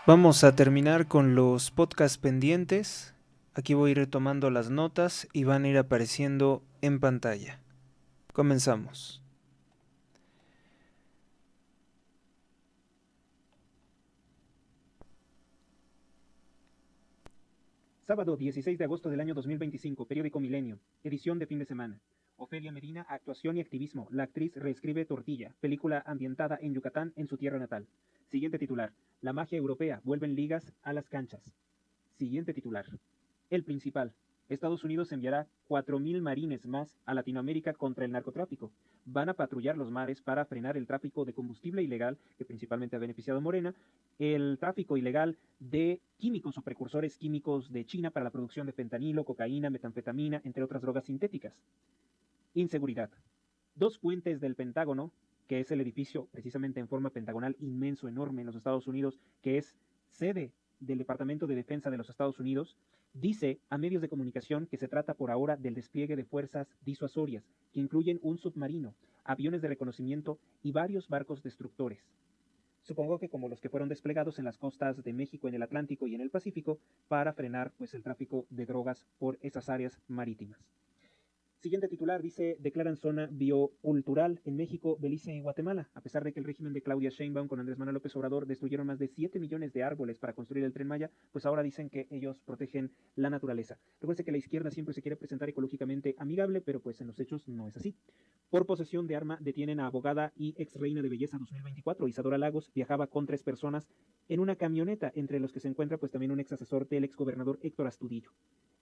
Vamos a terminar con los podcasts pendientes. Aquí voy a ir tomando las notas y van a ir apareciendo en pantalla. Comenzamos. Sábado 16 de agosto del año 2025, periódico Milenio, edición de fin de semana. Ofelia Medina, actuación y activismo. La actriz reescribe Tortilla, película ambientada en Yucatán, en su tierra natal. Siguiente titular. La magia europea, vuelven ligas a las canchas. Siguiente titular. El principal. Estados Unidos enviará 4.000 marines más a Latinoamérica contra el narcotráfico. Van a patrullar los mares para frenar el tráfico de combustible ilegal, que principalmente ha beneficiado a Morena, el tráfico ilegal de químicos o precursores químicos de China para la producción de fentanilo, cocaína, metanfetamina, entre otras drogas sintéticas. Inseguridad. Dos puentes del Pentágono, que es el edificio precisamente en forma pentagonal inmenso, enorme en los Estados Unidos, que es sede del Departamento de Defensa de los Estados Unidos, dice a medios de comunicación que se trata por ahora del despliegue de fuerzas disuasorias, que incluyen un submarino, aviones de reconocimiento y varios barcos destructores. Supongo que como los que fueron desplegados en las costas de México, en el Atlántico y en el Pacífico, para frenar pues, el tráfico de drogas por esas áreas marítimas. Siguiente titular dice, declaran zona biocultural en México, Belice y Guatemala. A pesar de que el régimen de Claudia Sheinbaum con Andrés Manuel López Obrador destruyeron más de 7 millones de árboles para construir el Tren Maya, pues ahora dicen que ellos protegen la naturaleza. Recuerden que la izquierda siempre se quiere presentar ecológicamente amigable, pero pues en los hechos no es así. Por posesión de arma detienen a abogada y ex reina de belleza 2024. Isadora Lagos viajaba con 3 personas en una camioneta, entre los que se encuentra pues también un ex asesor del ex gobernador Héctor Astudillo.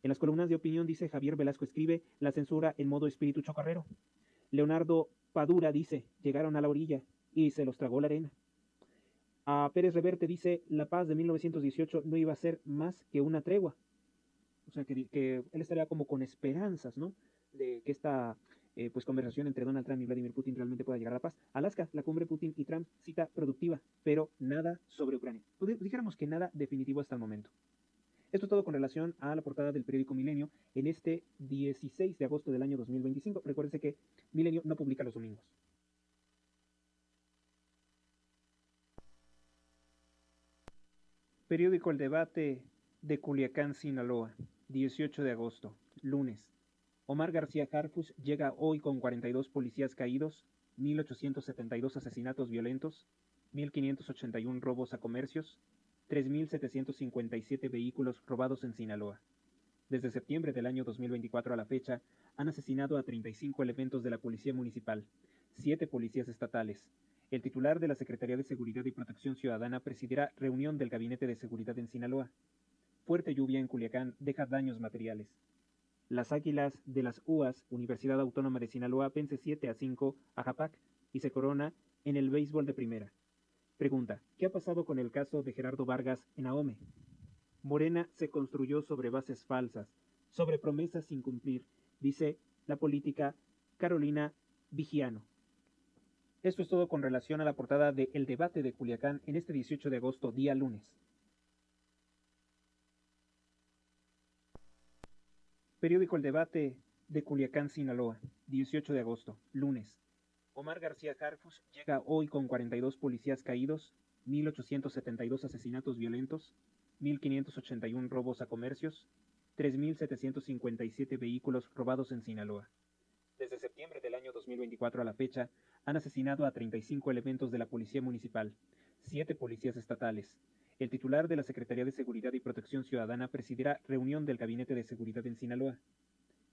En las columnas de opinión dice Javier Velasco escribe la censura en modo espíritu chocarrero. Leonardo Padura dice llegaron a la orilla y se los tragó la arena. A Pérez Reverte dice la paz de 1918 no iba a ser más que una tregua. O sea que él estaría como con esperanzas, ¿no? De que esta pues conversación entre Donald Trump y Vladimir Putin realmente pueda llegar a la paz. Alaska, la cumbre Putin y Trump, cita productiva, pero nada sobre Ucrania. Pues dijéramos que nada definitivo hasta el momento. Esto es todo con relación a la portada del periódico Milenio en este 16 de agosto del año 2025. Recuérdense que Milenio no publica los domingos. Periódico El Debate de Culiacán, Sinaloa, 18 de agosto, lunes. Omar García Harfuch llega hoy con 42 policías caídos, 1.872 asesinatos violentos, 1.581 robos a comercios, 3.757 vehículos robados en Sinaloa. Desde septiembre del año 2024 a la fecha, han asesinado a 35 elementos de la Policía Municipal, 7 policías estatales. El titular de la Secretaría de Seguridad y Protección Ciudadana presidirá reunión del Gabinete de Seguridad en Sinaloa. Fuerte lluvia en Culiacán deja daños materiales. Las Águilas de las UAS, Universidad Autónoma de Sinaloa, vence 7-5 a Japac y se corona en el béisbol de primera. Pregunta, ¿qué ha pasado con el caso de Gerardo Vargas en Ahome? Morena se construyó sobre bases falsas, sobre promesas sin cumplir, dice la política Carolina Vigiano. Esto es todo con relación a la portada de El Debate de Culiacán en este 18 de agosto, día lunes. Periódico El Debate de Culiacán, Sinaloa, 18 de agosto, lunes. Omar García Harfuch llega hoy con 42 policías caídos, 1.872 asesinatos violentos, 1.581 robos a comercios, 3.757 vehículos robados en Sinaloa. Desde septiembre del año 2024 a la fecha, han asesinado a 35 elementos de la Policía Municipal, 7 policías estatales. El titular de la Secretaría de Seguridad y Protección Ciudadana presidirá reunión del Gabinete de Seguridad en Sinaloa.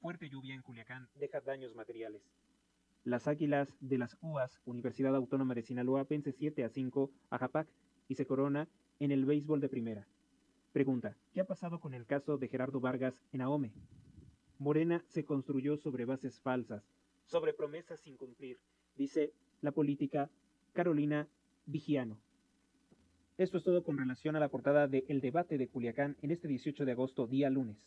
Fuerte lluvia en Culiacán deja daños materiales. Las Águilas de las UAS, Universidad Autónoma de Sinaloa, vence 7-5 a Japac y se corona en el béisbol de primera. Pregunta, ¿qué ha pasado con el caso de Gerardo Vargas en Ahome? Morena se construyó sobre bases falsas, sobre promesas sin cumplir, dice la política Carolina Vigiano. Esto es todo con relación a la portada de El Debate de Culiacán en este 18 de agosto, día lunes.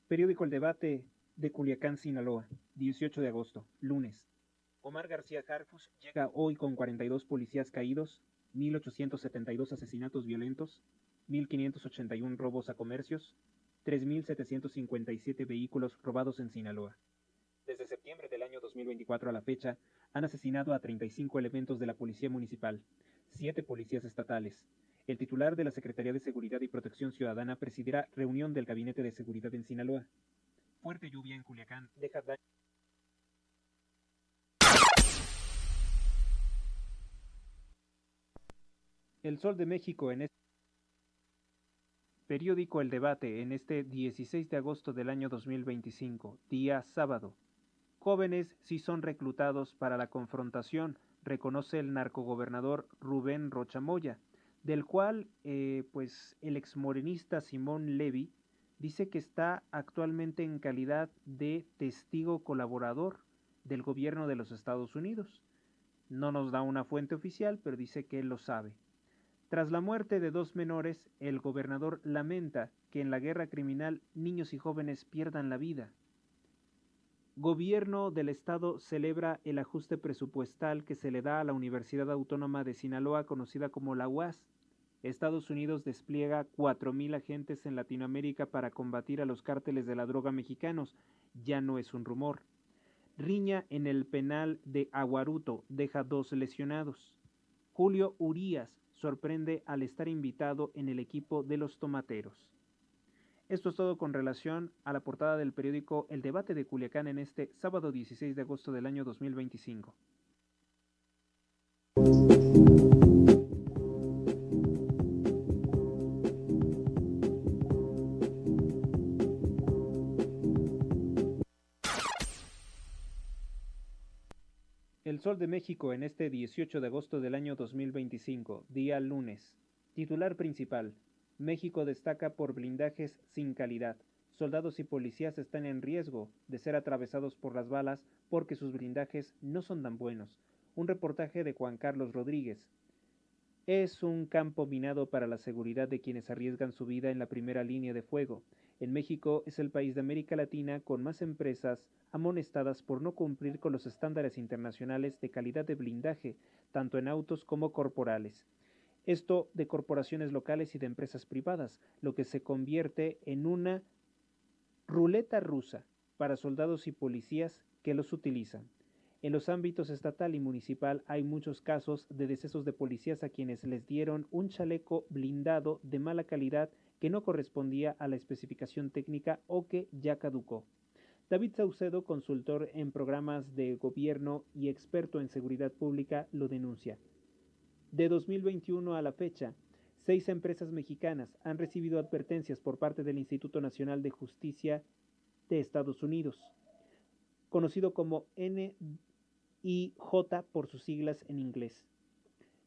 Periódico El Debate de Culiacán, Sinaloa, 18 de agosto, lunes. Omar García Harfuch llega hoy con 42 policías caídos, 1.872 asesinatos violentos, 1.581 robos a comercios, 3.757 vehículos robados en Sinaloa. Desde septiembre del año 2024 a la fecha, han asesinado a 35 elementos de la Policía Municipal, 7 policías estatales. El titular de la Secretaría de Seguridad y Protección Ciudadana presidirá reunión del Gabinete de Seguridad en Sinaloa. Fuerte lluvia en Culiacán deja daño. El Sol de México en este periódico El Debate en este 16 de agosto del año 2025, día sábado. Jóvenes sí son reclutados para la confrontación, reconoce el narcogobernador Rubén Rocha Moya, del cual el exmorenista Simón Levy dice que está actualmente en calidad de testigo colaborador del gobierno de los Estados Unidos. No nos da una fuente oficial, pero dice que él lo sabe. Tras la muerte de 2 menores, el gobernador lamenta que en la guerra criminal niños y jóvenes pierdan la vida. Gobierno del Estado celebra el ajuste presupuestal que se le da a la Universidad Autónoma de Sinaloa, conocida como la UAS. Estados Unidos despliega 4,000 agentes en Latinoamérica para combatir a los cárteles de la droga mexicanos. Ya no es un rumor. Riña en el penal de Aguaruto deja 2 lesionados. Julio Urías sorprende al estar invitado en el equipo de los Tomateros. Esto es todo con relación a la portada del periódico El Debate de Culiacán en este sábado 16 de agosto del año 2025. El Sol de México en este 18 de agosto del año 2025, día lunes. Titular principal. México destaca por blindajes sin calidad. Soldados y policías están en riesgo de ser atravesados por las balas porque sus blindajes no son tan buenos. Un reportaje de Juan Carlos Rodríguez. Es un campo minado para la seguridad de quienes arriesgan su vida en la primera línea de fuego. En México es el país de América Latina con más empresas amonestadas por no cumplir con los estándares internacionales de calidad de blindaje, tanto en autos como corporales. Esto de corporaciones locales y de empresas privadas, lo que se convierte en una ruleta rusa para soldados y policías que los utilizan. En los ámbitos estatal y municipal hay muchos casos de decesos de policías a quienes les dieron un chaleco blindado de mala calidad que no correspondía a la especificación técnica o que ya caducó. David Saucedo, consultor en programas de gobierno y experto en seguridad pública, lo denuncia. De 2021 a la fecha, 6 empresas mexicanas han recibido advertencias por parte del Instituto Nacional de Justicia de Estados Unidos, conocido como NIJ por sus siglas en inglés.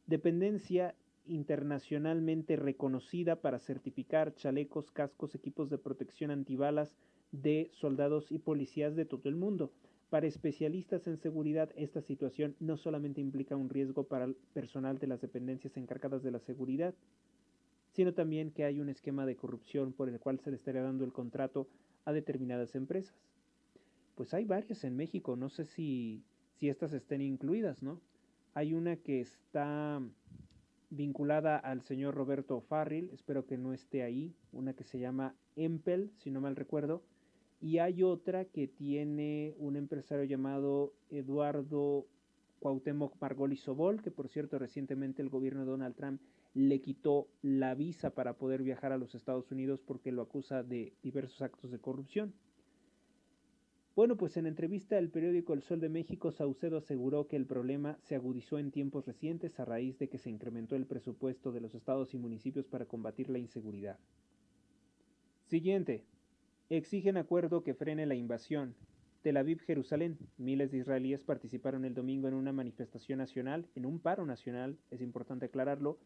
Dependencia internacionalmente reconocida para certificar chalecos, cascos, equipos de protección antibalas de soldados y policías de todo el mundo. Para especialistas en seguridad, esta situación no solamente implica un riesgo para el personal de las dependencias encargadas de la seguridad, sino también que hay un esquema de corrupción por el cual se le estaría dando el contrato a determinadas empresas. Pues hay varias en México, no sé si estas estén incluidas, ¿no? Hay una que está vinculada al señor Roberto Farril, espero que no esté ahí, una que se llama Empel, si no mal recuerdo, y hay otra que tiene un empresario llamado Eduardo Cuauhtémoc Margoli Sobol, que por cierto recientemente el gobierno de Donald Trump le quitó la visa para poder viajar a los Estados Unidos porque lo acusa de diversos actos de corrupción. Bueno, pues en entrevista al periódico El Sol de México, Saucedo aseguró que el problema se agudizó en tiempos recientes a raíz de que se incrementó el presupuesto de los estados y municipios para combatir la inseguridad. Siguiente. Exigen acuerdo que frene la invasión. Tel Aviv-Jerusalén. Miles de israelíes participaron el domingo en una manifestación nacional, en un paro nacional, es importante aclararlo,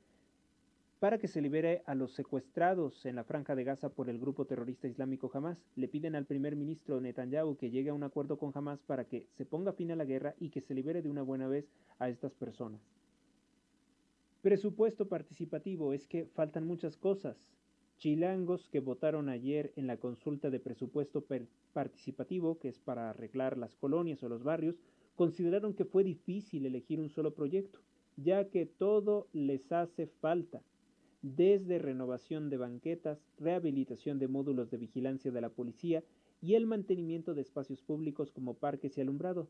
para que se libere a los secuestrados en la franja de Gaza por el grupo terrorista islámico Hamas. Le piden al primer ministro Netanyahu que llegue a un acuerdo con Hamas para que se ponga fin a la guerra y que se libere de una buena vez a estas personas. Presupuesto participativo, es que faltan muchas cosas. Chilangos que votaron ayer en la consulta de presupuesto participativo, que es para arreglar las colonias o los barrios, consideraron que fue difícil elegir un solo proyecto, ya que todo les hace falta, desde renovación de banquetas, rehabilitación de módulos de vigilancia de la policía y el mantenimiento de espacios públicos como parques y alumbrado.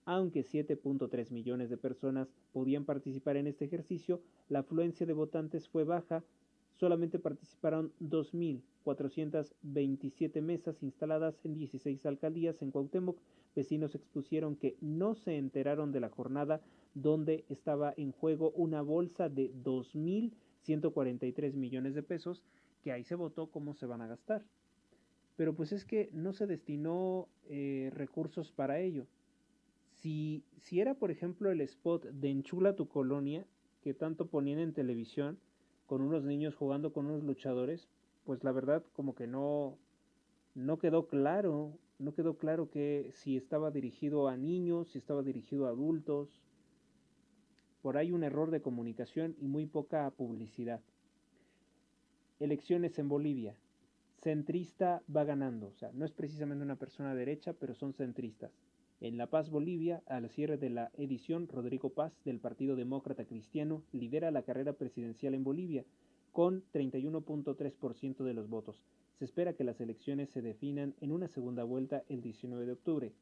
Aunque 7.3 millones de personas podían participar en este ejercicio, la afluencia de votantes fue baja. Solamente participaron 2.427 mesas instaladas en 16 alcaldías en Cuauhtémoc. Vecinos expusieron que no se enteraron de la jornada donde estaba en juego una bolsa de 2.143 millones de pesos, que ahí se votó cómo se van a gastar. Pero pues es que no se destinó recursos para ello. Si era, por ejemplo, el spot de Enchula tu colonia, que tanto ponían en televisión, con unos niños jugando con unos luchadores, pues la verdad como que no quedó claro, no quedó claro que si estaba dirigido a niños, si estaba dirigido a adultos. Por ahí un error de comunicación y muy poca publicidad. Elecciones en Bolivia. Centrista va ganando, o sea, no es precisamente una persona derecha, pero son centristas. En La Paz, Bolivia, al cierre de la edición, Rodrigo Paz, del Partido Demócrata Cristiano, lidera la carrera presidencial en Bolivia, con 31.3% de los votos. Se espera que las elecciones se definan en una segunda vuelta el 19 de octubre.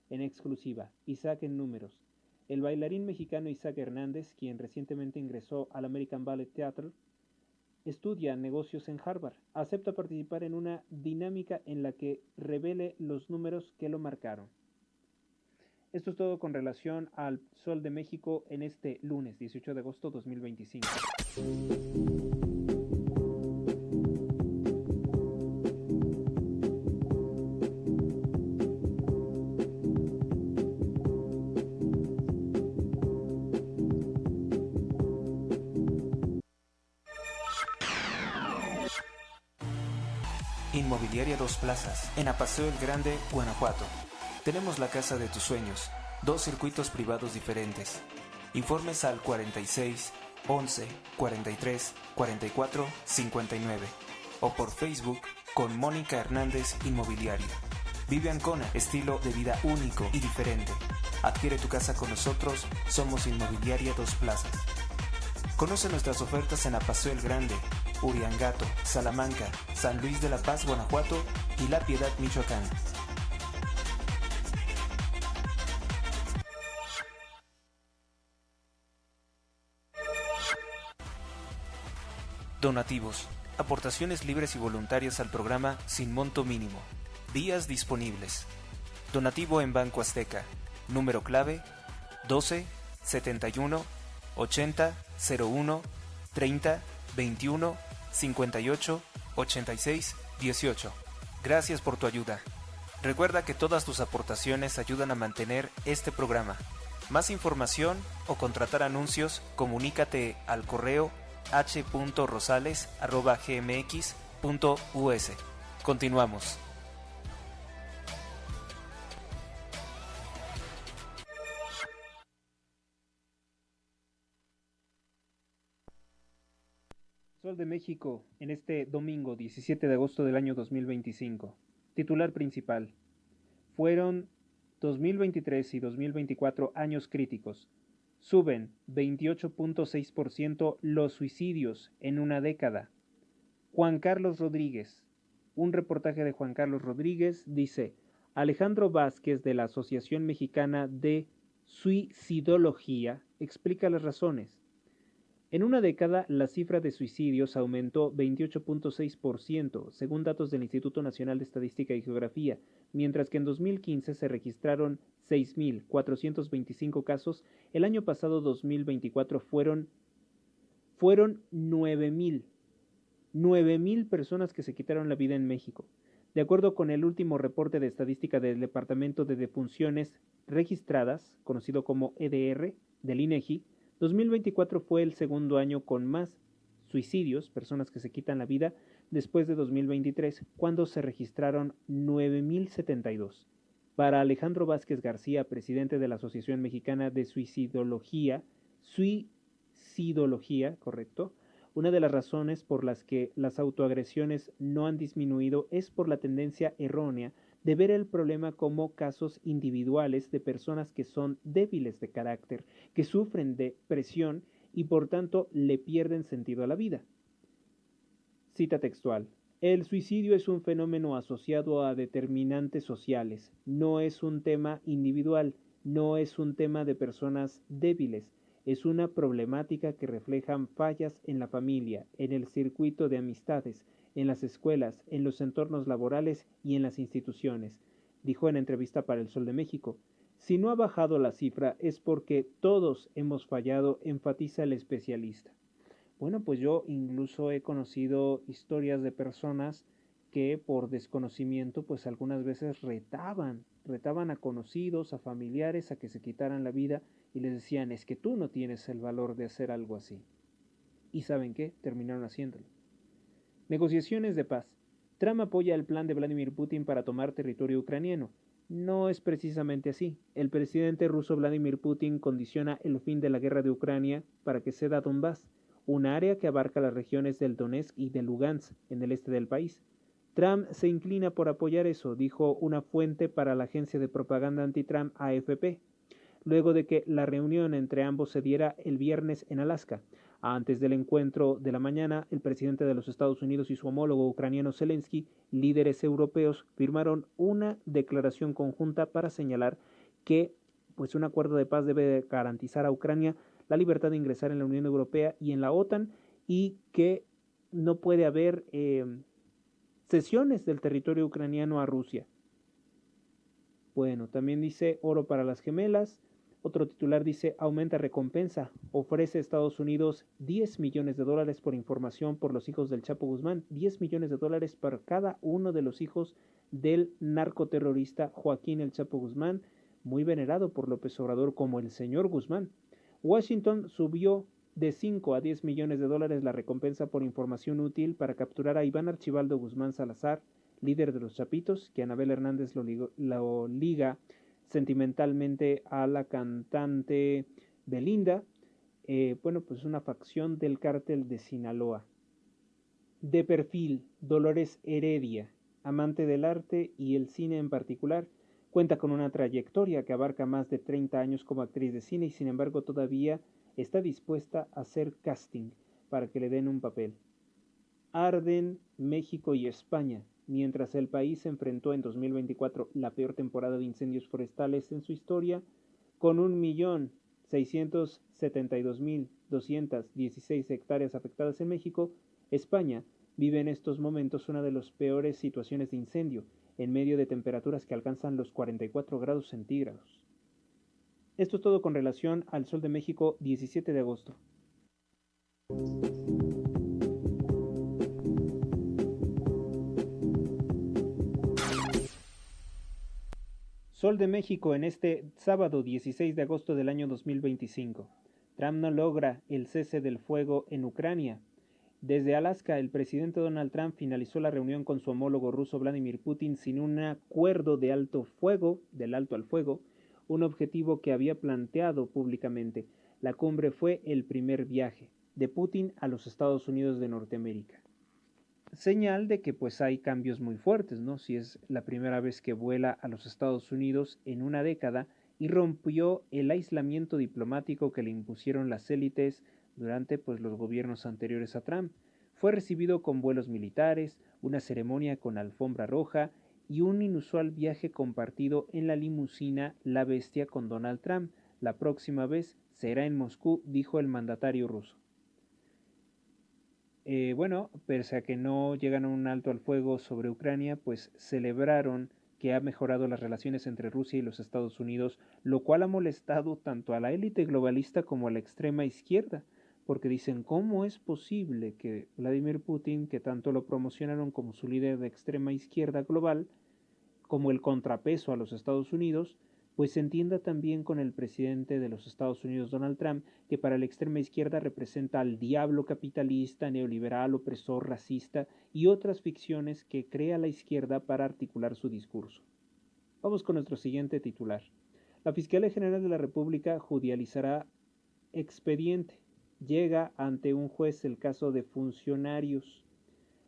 En exclusiva, Isaac en números. El bailarín mexicano Isaac Hernández, quien recientemente ingresó al American Ballet Theatre, estudia negocios en Harvard. Acepta participar en una dinámica en la que revele los números que lo marcaron. Esto es todo con relación al Sol de México en este lunes 18 de agosto 2025. Inmobiliaria Dos Plazas, en Apaseo el Grande, Guanajuato. Tenemos la casa de tus sueños, 2 circuitos privados diferentes. Informes al 46 11 43 44 59 o por Facebook con Mónica Hernández Inmobiliaria. Vive Ancona, estilo de vida único y diferente. Adquiere tu casa con nosotros, somos Inmobiliaria Dos Plazas. Conoce nuestras ofertas en Apaseo el Grande, Uriangato, Salamanca, San Luis de la Paz, Guanajuato y La Piedad, Michoacán. Donativos. Aportaciones libres y voluntarias al programa sin monto mínimo. Días disponibles. Donativo en Banco Azteca. Número clave 12 71 80 01 30 21 58 86 18. Gracias por tu ayuda. Recuerda que todas tus aportaciones ayudan a mantener este programa. Más información o contratar anuncios, comunícate al correo h.rosales@gmx.us. Continuamos. Sol de México en este domingo 17 de agosto del año 2025. Titular principal. Fueron 2023 y 2024 años críticos. Suben 28.6% los suicidios en una década. Juan Carlos Rodríguez. Un reportaje de Juan Carlos Rodríguez dice: Alejandro Vázquez, de la Asociación Mexicana de Suicidología, explica las razones. En una década, la cifra de suicidios aumentó 28.6%, según datos del Instituto Nacional de Estadística y Geografía, mientras que en 2015 se registraron 6.425 casos. El año pasado, 2024, fueron 9.000 personas que se quitaron la vida en México. De acuerdo con el último reporte de estadística del Departamento de Defunciones Registradas, conocido como EDR, del INEGI, 2024 fue el segundo año con más suicidios, personas que se quitan la vida, después de 2023, cuando se registraron 9.072. Para Alejandro Vázquez García, presidente de la Asociación Mexicana de Suicidología, correcto, una de las razones por las que las autoagresiones no han disminuido es por la tendencia errónea de ver el problema como casos individuales de personas que son débiles de carácter, que sufren de presión y por tanto le pierden sentido a la vida. Cita textual. El suicidio es un fenómeno asociado a determinantes sociales, no es un tema individual. no es un tema de personas débiles, es una problemática que refleja fallas en la familia, en el circuito de amistades, en las escuelas, en los entornos laborales y en las instituciones, dijo en entrevista para El Sol de México. Si no ha bajado la cifra es porque todos hemos fallado, enfatiza el especialista. Bueno, pues yo incluso he conocido historias de personas que por desconocimiento pues algunas veces retaban a conocidos, a familiares a que se quitaran la vida y les decían, es que tú no tienes el valor de hacer algo así. ¿Y saben qué? Terminaron haciéndolo. Negociaciones de paz. Trump apoya el plan de Vladimir Putin para tomar territorio ucraniano. No es precisamente así. El presidente ruso Vladimir Putin condiciona el fin de la guerra de Ucrania para que ceda Donbass, un área que abarca las regiones del Donetsk y de Lugansk, en el este del país. Trump se inclina por apoyar eso, dijo una fuente para la agencia de propaganda anti-Trump AFP, luego de que la reunión entre ambos se diera el viernes en Alaska. Antes del encuentro de la mañana, el presidente de los Estados Unidos y su homólogo ucraniano Zelensky, líderes europeos, firmaron una declaración conjunta para señalar que pues, un acuerdo de paz debe garantizar a Ucrania la libertad de ingresar en la Unión Europea y en la OTAN y que no puede haber cesiones del territorio ucraniano a Rusia. Bueno, también dice oro para las gemelas. Otro titular dice aumenta recompensa. Ofrece Estados Unidos 10 millones de dólares por información por los hijos del Chapo Guzmán. 10 millones de dólares para cada uno de los hijos del narcoterrorista Joaquín el Chapo Guzmán, muy venerado por López Obrador como el señor Guzmán. Washington subió de 5 a 10 millones de dólares la recompensa por información útil para capturar a Iván Archibaldo Guzmán Salazar, líder de los Chapitos, que Anabel Hernández lo liga sentimentalmente a la cantante Belinda, bueno, pues una facción del cártel de Sinaloa. De perfil, Dolores Heredia, amante del arte y el cine en particular, cuenta con una trayectoria que abarca más de 30 años como actriz de cine y sin embargo todavía está dispuesta a hacer casting para que le den un papel. Arden México y España, mientras el país enfrentó en 2024 la peor temporada de incendios forestales en su historia, con 1.672.216 hectáreas afectadas en México, España vive en estos momentos una de las peores situaciones de incendio, en medio de temperaturas que alcanzan los 44 grados centígrados. Esto es todo con relación al Sol de México 17 de agosto. Sol de México en este sábado 16 de agosto del año 2025. Trump no logra el cese del fuego en Ucrania. Desde Alaska, el presidente Donald Trump finalizó la reunión con su homólogo ruso Vladimir Putin sin un acuerdo de alto al fuego, un objetivo que había planteado públicamente. La cumbre fue el primer viaje de Putin a los Estados Unidos de Norteamérica. Señal de que pues hay cambios muy fuertes, ¿no? Si es la primera vez que vuela a los Estados Unidos en una década y rompió el aislamiento diplomático que le impusieron las élites durante pues los gobiernos anteriores a Trump. Fue recibido con vuelos militares, una ceremonia con alfombra roja y un inusual viaje compartido en la limusina La Bestia con Donald Trump. La próxima vez será en Moscú, dijo el mandatario ruso. Bueno, pese a que no llegan a un alto al fuego sobre Ucrania, pues celebraron que ha mejorado las relaciones entre Rusia y los Estados Unidos, lo cual ha molestado tanto a la élite globalista como a la extrema izquierda, porque dicen, ¿cómo es posible que Vladimir Putin, que tanto lo promocionaron como su líder de extrema izquierda global, como el contrapeso a los Estados Unidos, pues se entienda también con el presidente de los Estados Unidos, Donald Trump, que para la extrema izquierda representa al diablo capitalista, neoliberal, opresor, racista y otras ficciones que crea la izquierda para articular su discurso. Vamos con nuestro siguiente titular. La Fiscalía General de la República judicializará expediente. Llega ante un juez el caso de funcionarios.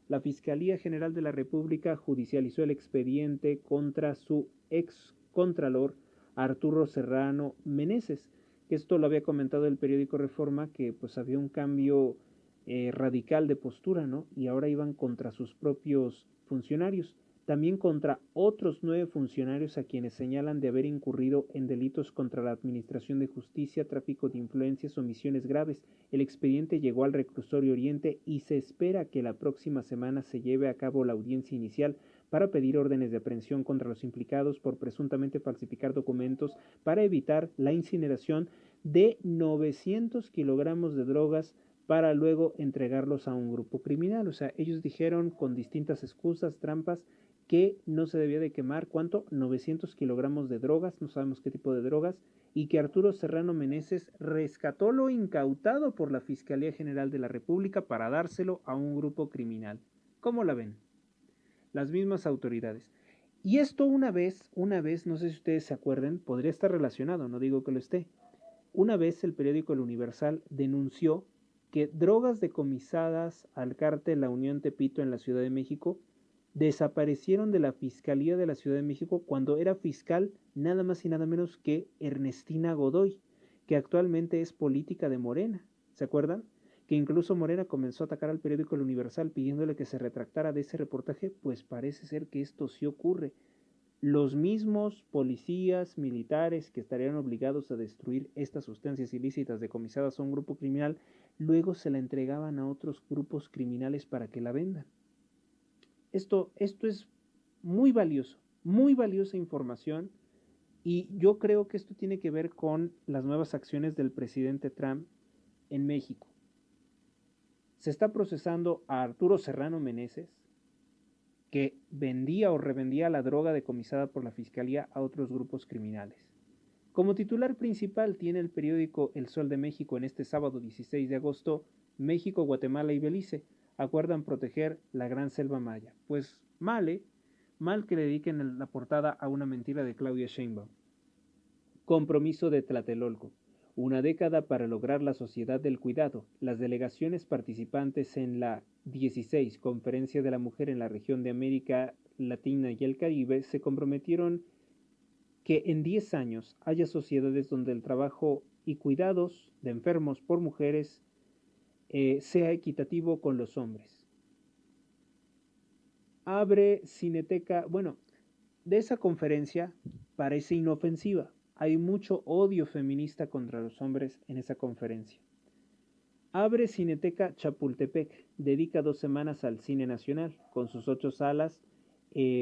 La Fiscalía General de la República judicializó el expediente contra su excontralor Arturo Serrano Meneses. Esto lo había comentado el periódico Reforma, que pues había un cambio radical de postura, ¿no? Y ahora iban contra sus propios funcionarios. también contra otros 9 funcionarios a quienes señalan de haber incurrido en delitos contra la administración de justicia, tráfico de influencias, omisiones graves. El expediente llegó al reclusorio Oriente y se espera que la próxima semana se lleve a cabo la audiencia inicial para pedir órdenes de aprehensión contra los implicados por presuntamente falsificar documentos para evitar la incineración de 900 kilogramos de drogas para luego entregarlos a un grupo criminal. O sea, ellos dijeron con distintas excusas, trampas, que no se debía de quemar, ¿cuánto? 900 kilogramos de drogas, no sabemos qué tipo de drogas, y que Arturo Serrano Meneses rescató lo incautado por la Fiscalía General de la República para dárselo a un grupo criminal. ¿Cómo la ven? Las mismas autoridades. Y esto una vez, no sé si ustedes se acuerdan, podría estar relacionado, no digo que lo esté. Una vez el periódico El Universal denunció que drogas decomisadas al cártel La Unión Tepito en la Ciudad de México desaparecieron de la Fiscalía de la Ciudad de México cuando era fiscal nada más y nada menos que Ernestina Godoy, que actualmente es política de Morena. ¿Se acuerdan? Que incluso Morena comenzó a atacar al periódico El Universal pidiéndole que se retractara de ese reportaje, pues parece ser que esto sí ocurre. Los mismos policías militares que estarían obligados a destruir estas sustancias ilícitas decomisadas a un grupo criminal, luego se la entregaban a otros grupos criminales para que la vendan. Esto es muy valiosa información, y yo creo que esto tiene que ver con las nuevas acciones del presidente Trump en México. Se está procesando a Arturo Serrano Meneses, que vendía o revendía la droga decomisada por la Fiscalía a otros grupos criminales. Como titular principal tiene el periódico El Sol de México en este sábado 16 de agosto, México, Guatemala y Belice acuerdan proteger la Gran Selva Maya. Pues mal que le dediquen la portada a una mentira de Claudia Sheinbaum. Compromiso de Tlatelolco. Una década para lograr la sociedad del cuidado. Las delegaciones participantes en la 16 Conferencia de la Mujer en la región de América Latina y el Caribe se comprometieron que en 10 años haya sociedades donde el trabajo y cuidados de enfermos por mujeres sea equitativo con los hombres. Abre Cineteca, bueno, de esa conferencia parece inofensiva. Hay mucho odio feminista contra los hombres en esa conferencia. Abre Cineteca Chapultepec, dedica 2 semanas al cine nacional, con sus 8 salas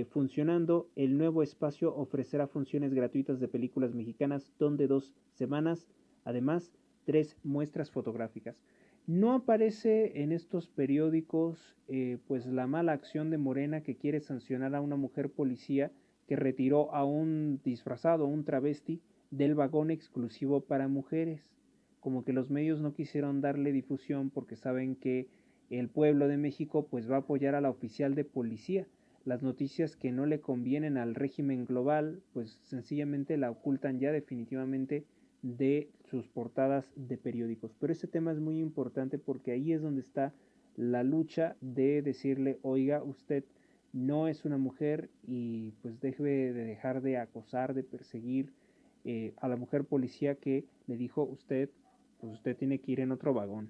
funcionando. El nuevo espacio ofrecerá funciones gratuitas de películas mexicanas, donde 2 semanas, además 3 muestras fotográficas. No aparece en estos periódicos pues la mala acción de Morena, que quiere sancionar a una mujer policía que retiró a un disfrazado, un travesti, del vagón exclusivo para mujeres. Como que los medios no quisieron darle difusión porque saben que el pueblo de México pues va a apoyar a la oficial de policía. Las noticias que no le convienen al régimen global pues sencillamente la ocultan ya definitivamente de sus portadas de periódicos. Pero ese tema es muy importante porque ahí es donde está la lucha de decirle, oiga, usted no es una mujer y pues debe de dejar de acosar, de perseguir a la mujer policía que le dijo usted, pues usted tiene que ir en otro vagón.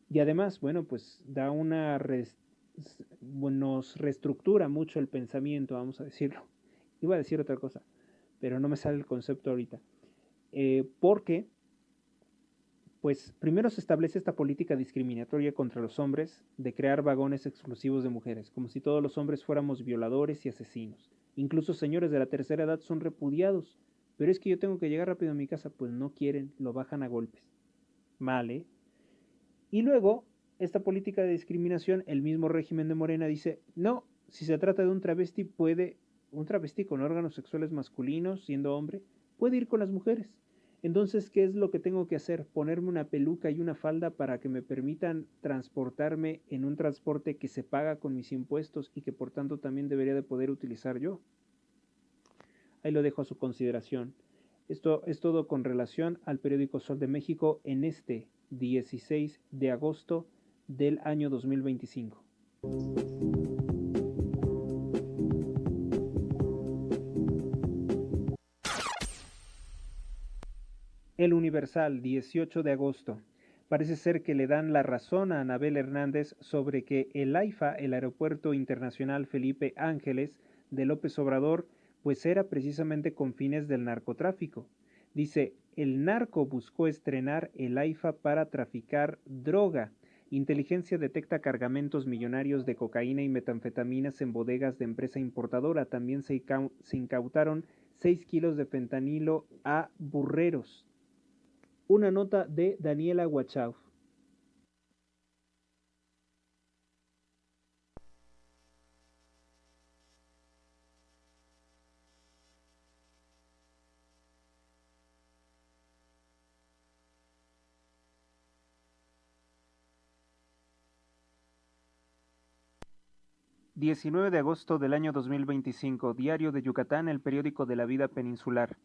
Y además, bueno, pues da una nos reestructura mucho el pensamiento, vamos a decirlo. Iba a decir otra cosa, pero no me sale el concepto ahorita. Porque pues primero se establece esta política discriminatoria contra los hombres de crear vagones exclusivos de mujeres, como si todos los hombres fuéramos violadores y asesinos. Incluso señores de la tercera edad son repudiados. Pero es que yo tengo que llegar rápido a mi casa, pues no quieren, lo bajan a golpes. Mal, ¿eh? Y luego, esta política de discriminación, el mismo régimen de Morena dice, no, si se trata de un travesti con órganos sexuales masculinos, siendo hombre, puede ir con las mujeres. Entonces, ¿qué es lo que tengo que hacer? Ponerme una peluca y una falda para que me permitan transportarme en un transporte que se paga con mis impuestos y que por tanto también debería de poder utilizar yo. Ahí lo dejo a su consideración. Esto es todo con relación al periódico Sol de México en este 16 de agosto del año 2025. El Universal, 18 de agosto. Parece ser que le dan la razón a Anabel Hernández sobre que el AIFA, el Aeropuerto Internacional Felipe Ángeles de López Obrador, pues era precisamente con fines del narcotráfico. Dice, el narco buscó estrenar el AIFA para traficar droga. Inteligencia detecta cargamentos millonarios de cocaína y metanfetaminas en bodegas de empresa importadora. También se incautaron 6 kilos de fentanilo a burreros. Una nota de Daniela Huachau. ...19 de agosto del año 2025... Diario de Yucatán, el periódico de la vida peninsular.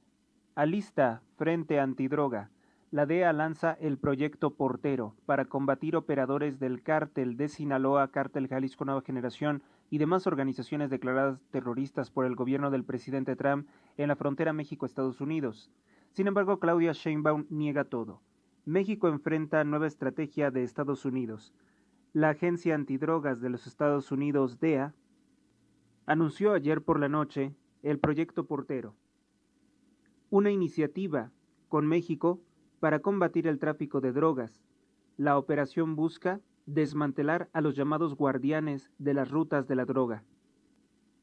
Alista Frente Antidroga. La DEA lanza el proyecto Portero para combatir operadores del cártel de Sinaloa, Cártel Jalisco Nueva Generación y demás organizaciones declaradas terroristas por el gobierno del presidente Trump en la frontera México-Estados Unidos. Sin embargo, Claudia Sheinbaum niega todo. México enfrenta nueva estrategia de Estados Unidos. La Agencia Antidrogas de los Estados Unidos, DEA, anunció ayer por la noche el proyecto Portero, una iniciativa con México para combatir el tráfico de drogas. La operación busca desmantelar a los llamados guardianes de las rutas de la droga.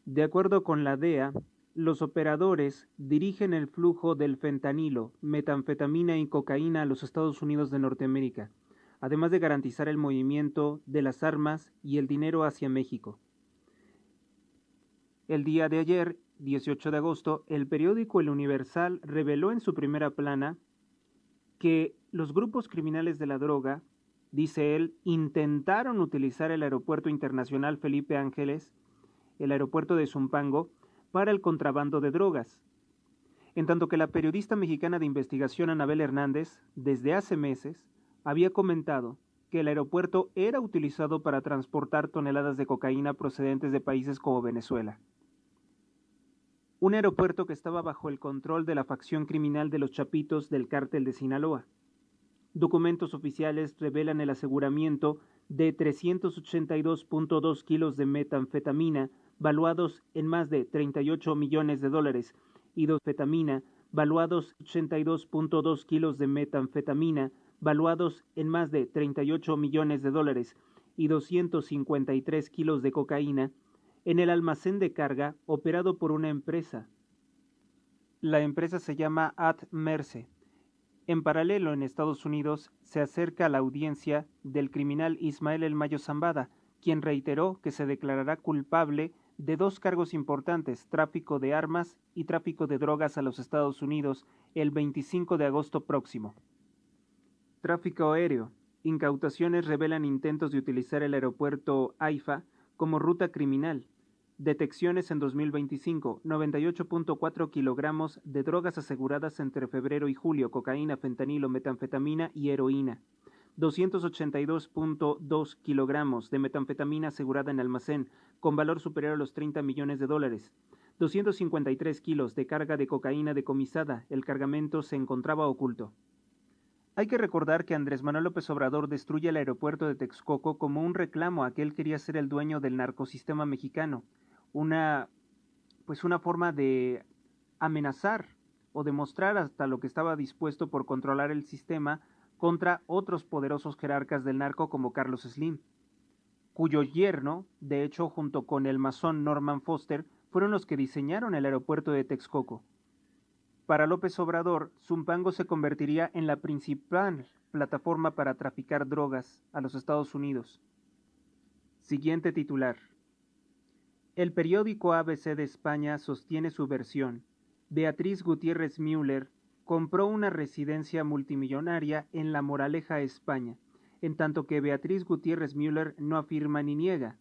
De acuerdo con la DEA, los operadores dirigen el flujo del fentanilo, metanfetamina y cocaína a los Estados Unidos de Norteamérica, además de garantizar el movimiento de las armas y el dinero hacia México. El día de ayer, 18 de agosto, el periódico El Universal reveló en su primera plana que los grupos criminales de la droga, dice él, intentaron utilizar el Aeropuerto Internacional Felipe Ángeles, el aeropuerto de Zumpango, para el contrabando de drogas. En tanto que la periodista mexicana de investigación Anabel Hernández, desde hace meses, había comentado que el aeropuerto era utilizado para transportar toneladas de cocaína procedentes de países como Venezuela. Un aeropuerto que estaba bajo el control de la facción criminal de los Chapitos del cártel de Sinaloa. Documentos oficiales revelan el aseguramiento de 382.2 kilos de metanfetamina, valuados en más de 38 millones de dólares, y dosfetamina, valuados 82.2 kilos de metanfetamina, valuados en más de 38 millones de dólares, y 253 kilos de cocaína, en el almacén de carga operado por una empresa. La empresa se llama Ad-Merce. En paralelo, en Estados Unidos, se acerca a la audiencia del criminal Ismael El Mayo Zambada, quien reiteró que se declarará culpable de 2 cargos importantes, tráfico de armas y tráfico de drogas a los Estados Unidos, el 25 de agosto próximo. Tráfico aéreo. Incautaciones revelan intentos de utilizar el aeropuerto AIFA como ruta criminal. Detecciones en 2025, 98.4 kilogramos de drogas aseguradas entre febrero y julio, cocaína, fentanilo, metanfetamina y heroína. 282.2 kilogramos de metanfetamina asegurada en almacén, con valor superior a los 30 millones de dólares. 253 kilos de carga de cocaína decomisada, el cargamento se encontraba oculto. Hay que recordar que Andrés Manuel López Obrador destruye el aeropuerto de Texcoco como un reclamo a que él quería ser el dueño del narcosistema mexicano. Una forma de amenazar o demostrar hasta lo que estaba dispuesto por controlar el sistema contra otros poderosos jerarcas del narco como Carlos Slim, cuyo yerno, de hecho junto con el masón Norman Foster, fueron los que diseñaron el aeropuerto de Texcoco. Para López Obrador, Zumpango se convertiría en la principal plataforma para traficar drogas a los Estados Unidos. Siguiente titular. El periódico ABC de España sostiene su versión. Beatriz Gutiérrez Müller compró una residencia multimillonaria en La Moraleja, España, en tanto que Beatriz Gutiérrez Müller no afirma ni niega.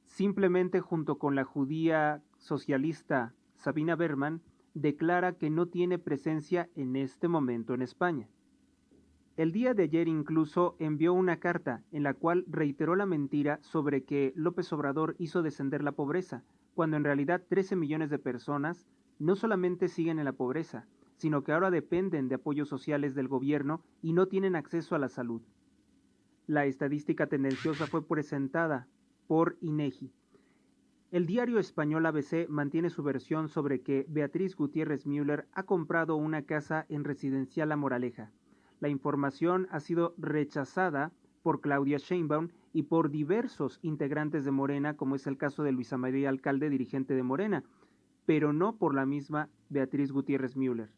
Simplemente, junto con la judía socialista Sabina Berman, declara que no tiene presencia en este momento en España. El día de ayer incluso envió una carta en la cual reiteró la mentira sobre que López Obrador hizo descender la pobreza, cuando en realidad 13 millones de personas no solamente siguen en la pobreza, sino que ahora dependen de apoyos sociales del gobierno y no tienen acceso a la salud. La estadística tendenciosa fue presentada por INEGI. El diario español ABC mantiene su versión sobre que Beatriz Gutiérrez Müller ha comprado una casa en Residencial La Moraleja. La información ha sido rechazada por Claudia Sheinbaum y por diversos integrantes de Morena, como es el caso de Luisa María Alcalde, dirigente de Morena, pero no por la misma Beatriz Gutiérrez Müller.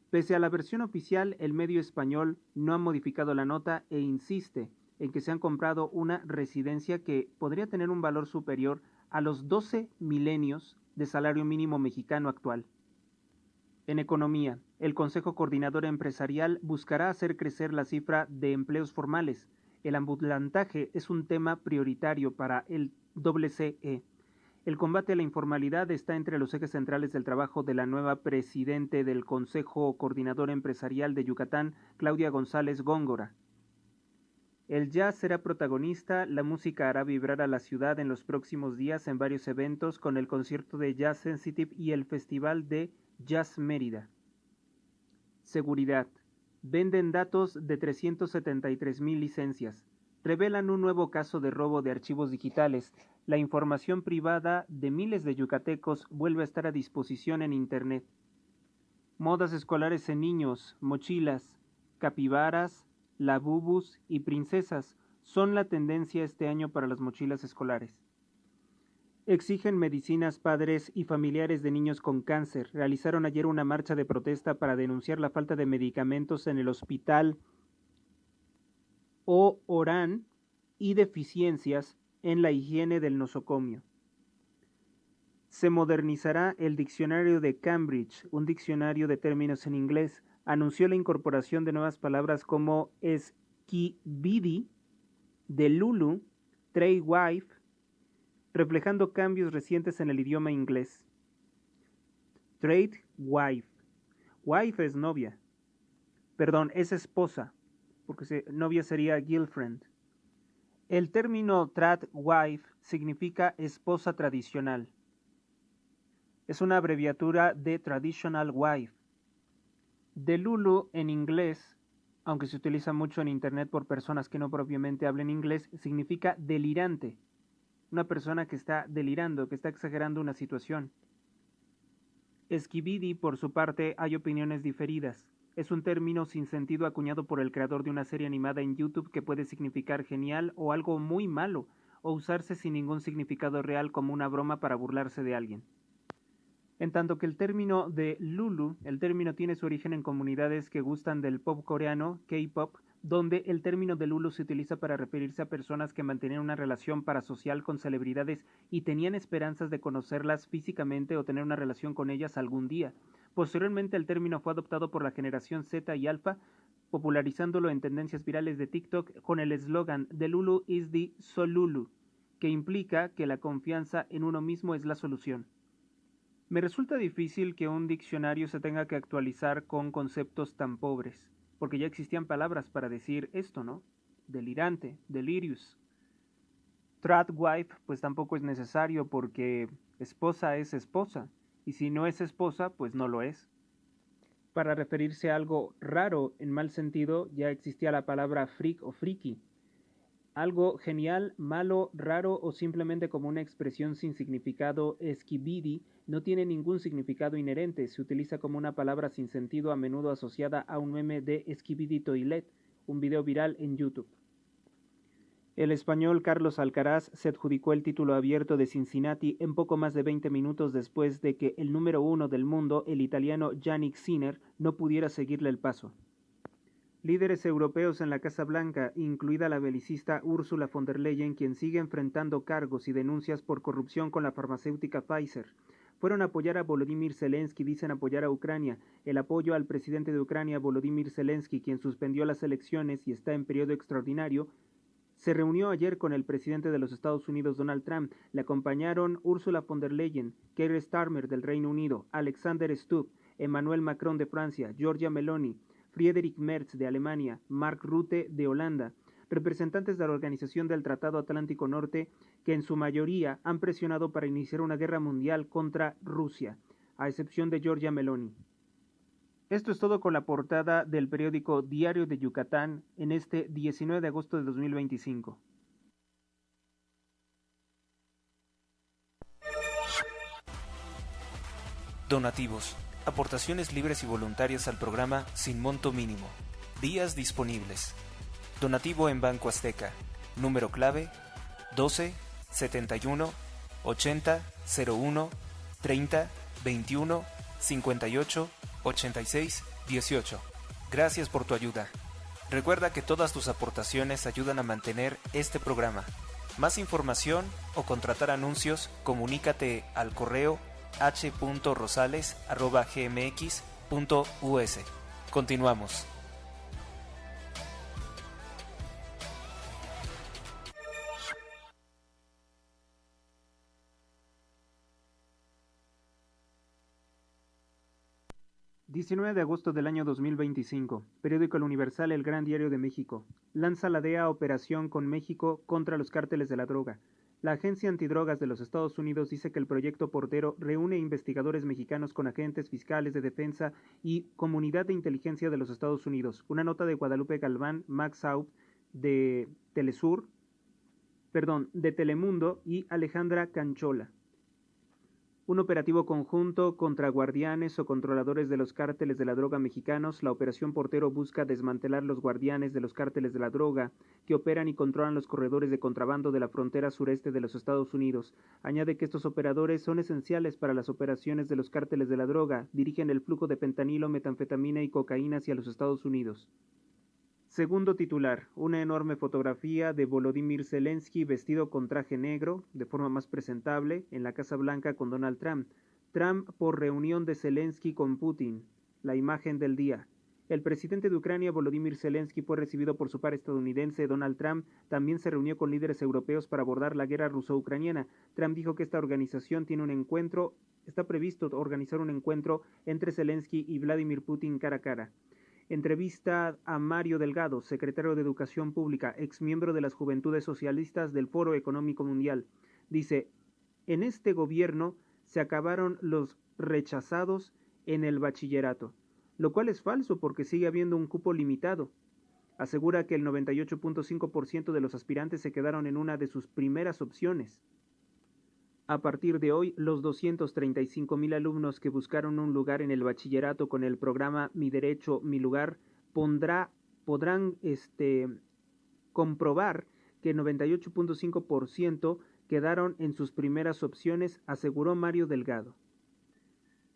Pese a la versión oficial, el medio español no ha modificado la nota e insiste en que se han comprado una residencia que podría tener un valor superior a los 12 milenios de salario mínimo mexicano actual. En economía, el Consejo Coordinador Empresarial buscará hacer crecer la cifra de empleos formales. El ambulantaje es un tema prioritario para el CCE. El combate a la informalidad está entre los ejes centrales del trabajo de la nueva presidente del Consejo Coordinador Empresarial de Yucatán, Claudia González Góngora. El jazz será protagonista, la música hará vibrar a la ciudad en los próximos días en varios eventos con el concierto de Jazz Sensitive y el Festival de Jazz Mérida. Seguridad. Venden datos de 373,000 licencias. Revelan un nuevo caso de robo de archivos digitales. La información privada de miles de yucatecos vuelve a estar a disposición en Internet. Modas escolares en niños, mochilas, capibaras, labubus y princesas son la tendencia este año para las mochilas escolares. Exigen medicinas padres y familiares de niños con cáncer. Realizaron ayer una marcha de protesta para denunciar la falta de medicamentos en el hospital Orán y deficiencias en la higiene del nosocomio. Se modernizará el diccionario de Cambridge, un diccionario de términos en inglés. Anunció la incorporación de nuevas palabras como skibidi, delulu, trade wife, reflejando cambios recientes en el idioma inglés. Trade wife. Wife es novia. Perdón, es esposa, porque novia sería girlfriend. El término trad wife significa esposa tradicional. Es una abreviatura de traditional wife. Delulu en inglés, aunque se utiliza mucho en internet por personas que no propiamente hablen inglés, significa delirante. Una persona que está delirando, que está exagerando una situación. Skibidi, por su parte, hay opiniones diferidas. Es un término sin sentido acuñado por el creador de una serie animada en YouTube que puede significar genial o algo muy malo, o usarse sin ningún significado real como una broma para burlarse de alguien. En tanto que el término de Lulu, el término tiene su origen en comunidades que gustan del pop coreano, K-pop, donde el término de Lulu se utiliza para referirse a personas que mantenían una relación parasocial con celebridades y tenían esperanzas de conocerlas físicamente o tener una relación con ellas algún día. Posteriormente el término fue adoptado por la generación Z y Alpha, popularizándolo en tendencias virales de TikTok con el eslogan "The Lulu is the Solulu", que implica que la confianza en uno mismo es la solución. Me resulta difícil que un diccionario se tenga que actualizar con conceptos tan pobres, porque ya existían palabras para decir esto, ¿no? Delirante, delirious. Tradwife, pues tampoco es necesario porque esposa es esposa, y si no es esposa, pues no lo es. Para referirse a algo raro en mal sentido, ya existía la palabra freak o freaky. Algo genial, malo, raro o simplemente como una expresión sin significado, skibidi, no tiene ningún significado inherente, se utiliza como una palabra sin sentido a menudo asociada a un meme de Skibidi Toilet, un video viral en YouTube. El español Carlos Alcaraz se adjudicó el título abierto de Cincinnati en poco más de 20 minutos después de que el número 1 del mundo, el italiano Jannik Sinner, no pudiera seguirle el paso. Líderes europeos en la Casa Blanca, incluida la belicista Ursula von der Leyen, quien sigue enfrentando cargos y denuncias por corrupción con la farmacéutica Pfizer, fueron a apoyar a Volodymyr Zelensky, dicen apoyar a Ucrania. El apoyo al presidente de Ucrania, Volodymyr Zelensky, quien suspendió las elecciones y está en periodo extraordinario, se reunió ayer con el presidente de los Estados Unidos, Donald Trump. Le acompañaron Ursula von der Leyen, Keir Starmer del Reino Unido, Alexander Stubb, Emmanuel Macron de Francia, Giorgia Meloni, Friedrich Merz de Alemania, Mark Rutte de Holanda, representantes de la Organización del Tratado Atlántico Norte, que en su mayoría han presionado para iniciar una guerra mundial contra Rusia, a excepción de Giorgia Meloni. Esto es todo con la portada del periódico Diario de Yucatán en este 19 de agosto de 2025. Donativos. Aportaciones libres y voluntarias al programa sin monto mínimo. Días disponibles. Donativo en Banco Azteca. Número clave 12 71 80 01 30 21 58 86 18. Gracias por tu ayuda. Recuerda que todas tus aportaciones ayudan a mantener este programa. Más información o contratar anuncios, comunícate al correo h.rosales@gmx.us. Continuamos. ...19 de agosto del año 2025... Periódico El Universal, El Gran Diario de México... Lanza la DEA operación con México contra los cárteles de la droga. La Agencia Antidrogas de los Estados Unidos dice que el proyecto Portero reúne investigadores mexicanos con agentes fiscales de defensa y comunidad de inteligencia de los Estados Unidos. Una nota de Guadalupe Galván, Max Saub de de Telemundo y Alejandra Canchola. Un operativo conjunto contra guardianes o controladores de los cárteles de la droga mexicanos. La Operación Portero busca desmantelar los guardianes de los cárteles de la droga que operan y controlan los corredores de contrabando de la frontera sureste de los Estados Unidos. Añade que estos operadores son esenciales para las operaciones de los cárteles de la droga. Dirigen el flujo de fentanilo, metanfetamina y cocaína hacia los Estados Unidos. Segundo titular, una enorme fotografía de Volodymyr Zelensky vestido con traje negro, de forma más presentable, en la Casa Blanca con Donald Trump. Trump por reunión de Zelensky con Putin. La imagen del día. El presidente de Ucrania, Volodymyr Zelensky, fue recibido por su par estadounidense, Donald Trump. También se reunió con líderes europeos para abordar la guerra ruso-ucraniana. Trump dijo que está previsto organizar un encuentro entre Zelensky y Vladimir Putin cara a cara. Entrevista a Mario Delgado, secretario de Educación Pública, exmiembro de las Juventudes Socialistas del Foro Económico Mundial. Dice, en este gobierno se acabaron los rechazados en el bachillerato, lo cual es falso porque sigue habiendo un cupo limitado. Asegura que el 98.5% de los aspirantes se quedaron en una de sus primeras opciones. A partir de hoy, los 235,000 alumnos que buscaron un lugar en el bachillerato con el programa Mi Derecho, Mi Lugar, podrán comprobar que el 98.5% quedaron en sus primeras opciones, aseguró Mario Delgado.